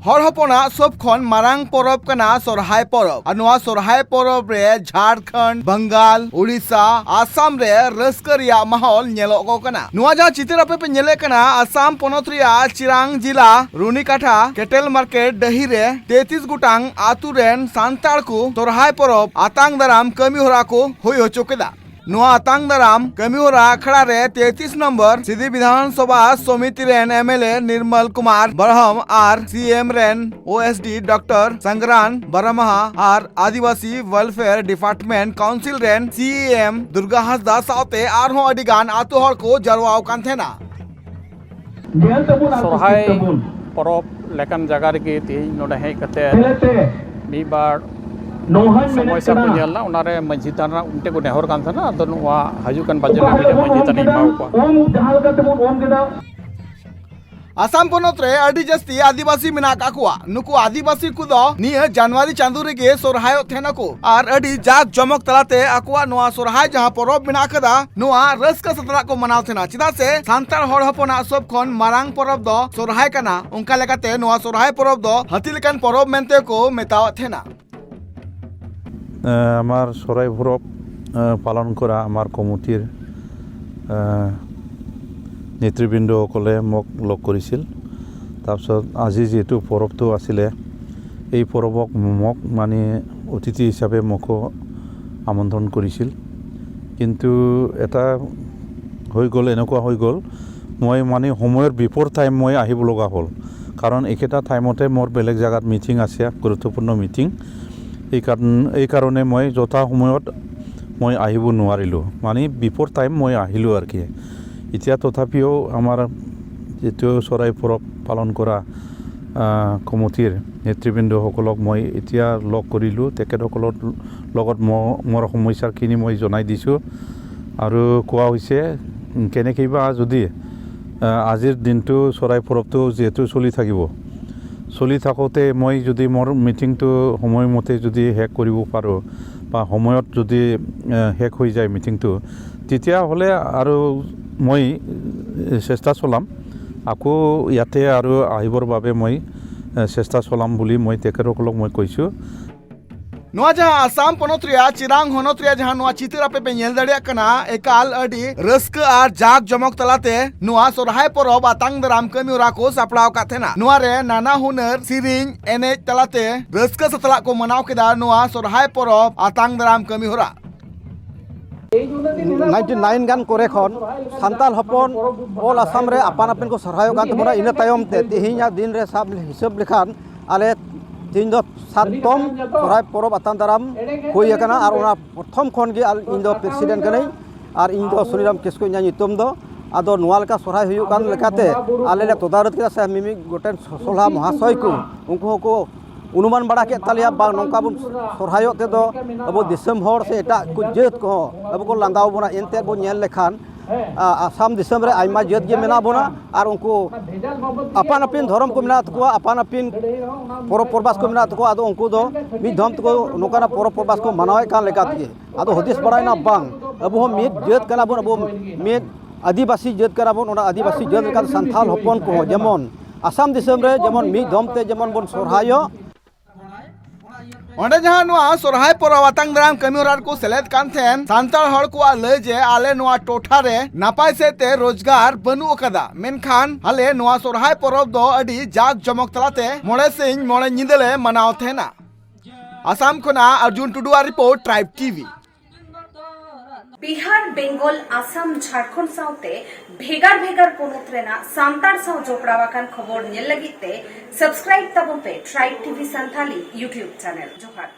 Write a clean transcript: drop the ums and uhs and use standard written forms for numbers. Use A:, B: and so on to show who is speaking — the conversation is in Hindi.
A: हर हपना सब खन मारांग परब कना सोरहाय परब और नोआ सोरहाय परब रे झारखंड बंगाल उड़ीसा आसाम रे रस्क रिया माहौल नेलोगो कना नोआ जहां चित्र आपे पे नेले कना आसाम पोनत रिया चिरांग जिला रुनिकाठा केटेल मार्केट दही रे 33 गुटांग आतु रेन सांतार को सोरहाय परब आतांग दाराम कमी होरा को होय होचो केदा नोआ आतांग दाराम कमी होरा अखड़ा रे 33 नंबर सीधी विधानसभा समिति रेन एमएलए निर्मल कुमार बरहम आर सीएम रेन ओएसडी डॉक्टर संग्रान बरमहा आर आदिवासी वेलफेयर डिपार्टमेंट काउंसिल रेन सीएम दुर्गा हासदा साउते आर हो अडिगान आतु हर को जरवाव कान थेना
B: सोरहाय परब लेकान जगह रे तेज नोडे हेज कते मी बार समस्या को जेलना उनारे मझी ताना उनते को नेहर कान थाना अदो नुआ हजुकान बाजे में मझी तानी माउ
A: आसाम पोनत रे अडी जस्ती आदिवासी मिना काकुआ नुकु आदिवासी कुदो निया जनवरी चांदू रेगे सोरहाय थेनको आर अडी जाक जमक तलाते अकुआ नोआ सोरहाय जहां परब मिना कदा नोआ रस्क सतरा को मनाव थेना चिदा से सांतार हर हपना सब खन मारांग परब दो सोरहाय कना उनका लेकाते नोआ सोरहाय परब दो हाती लेकान परब मेनते को मेताव थेना
C: आमार सोरहाय परब पालन करा आमार कमिटिर नेतृबृंद सकले मक लग करिছিল তাৰপিছত আজি যেহেতু পৰবটো আছিলে এই পৰবক মক মানে অতিথি হিচাপে মকো আমন্ত্ৰণ কৰিছিল কিন্তু এটা হৈ গ'ল এনেকুৱা হৈ গ'ল মই মানে সময়ৰ বিপৰ টাইম মই আহিব লগা হ'ল কাৰণ একেটা টাইমতে মোৰ বেলেগ জায়গাত মিটিং আছে গুৰুত্বপূৰ্ণ মিটিং এই কাৰণে মই যথা সময়ত মই আহিব নোৱাৰিলোঁ মানে বিপৰ টাইম মই আহিলোঁ আৰু কি এতিয়া তথাপিও আমাৰ যেটো সোৰহায় পৰব পালন কৰা কমিটিৰ নেতৃবৃন্দসকলক মই এতিয়া লগ কৰিলোঁ তেখেতসকলৰ লগত মোৰ সমস্যাখিনি মই জনাই দিছোঁ আৰু কোৱা হৈছে কেনেকৈবা যদি আজিৰ দিনটো সোৰহায় পৰবটো যেহেতু চলি থাকোঁতে মই যদি মোৰ মিটিংটো সময়মতে যদি শেষ কৰিব পাৰোঁ বা সময়ত যদি শেষ হৈ যায় মিটিংটো তেতিয়াহ'লে আৰু মই চেষ্টা চলাম আকৌ ইয়াতে আৰু আহিবৰ বাবে মই চেষ্টা চলাম বুলি মই তেখেতসকলক মই কৈছোঁ
A: नोआ जहां आसाम पोनत रिया चिरांग होनत रिया जहां नोआ चित्र आपे पे नेल दड़िया कना एकाल अडी रस्क आर जाक जमक तलाते नोआ सोरहाय परब आतांग दाराम कमी होरा को सापड़ाव का थेना नोआ रे नाना हुनर सिरिंग एने तलाते रस्क सतला को मनाव केदा नोआ सोरहाय परब आतांग दाराम कमी होरा
D: 99 गान करे खन सांताल हपन ऑल आसाम रे आपान आपिन को सोरहाय गान तमरा इना तायम ते तेहिया दिन रे सब हिसाब लेखान आले तीन दो सातम सोरहाय परब आतांग दाराम होय कना आर ओना प्रथम खन गे इन दो प्रेसिडेंट कनै आर इन दो सुनीराम किस्को nya nyutum दो आदो नोआ लेका सोरहाय हुयु कान लेकाते आले ले तदारत केदा से मिमि गोटेन सोलहा महाशय को उनको को अनुमान बड़ा के तालिया बा नोंका बुन सोरहाय ते दो अब दिसम हर से एटा को जेत को अब को लांदाव बना एनते बो नेल लेखान आसाम दिसम रे आइमा जेत गे मेना बोना आर उनको अपान अपिन धर्म को मेना तको अपान अपिन परब परबास को मेना तको आदो उनको दो मि धम तको नोकाना परब परबास को मनावे कान लेकात गे आदो हदिस बड़ायना बांग अब हम मित जेत कना बोन अब मित आदिवासी जेत कना बोन ओना आदिवासी जेत का संथाल हपन को जेमन आसाम दिसम रे जेमन मि धम ते जेमन बोन सोरहाय
A: ओंडे जहां नोआ सोरहाय परब आतांग दाराम कमी होरा को सेलेद कान थेन सांताल हर को ले जे आले नोआ टोठा रे नापाय से ते रोजगार बनु कदा मेनखान हाले नोआ सोरहाय परब दो अडी जाक जमक तलाते मोड़े सिंह मोड़े निदले मनाव थेना आसाम खना अर्जुन टुडुआ report Tribe TV
E: Bihar Bengal Assam Jharkhand साउते भेगार भेगार पोनत रेना सांतार साउ जोपड़ावाकान खबर नेल लगिते सब्सक्राइब तबन पे Tribe TV Santhali YouTube channel जोहार।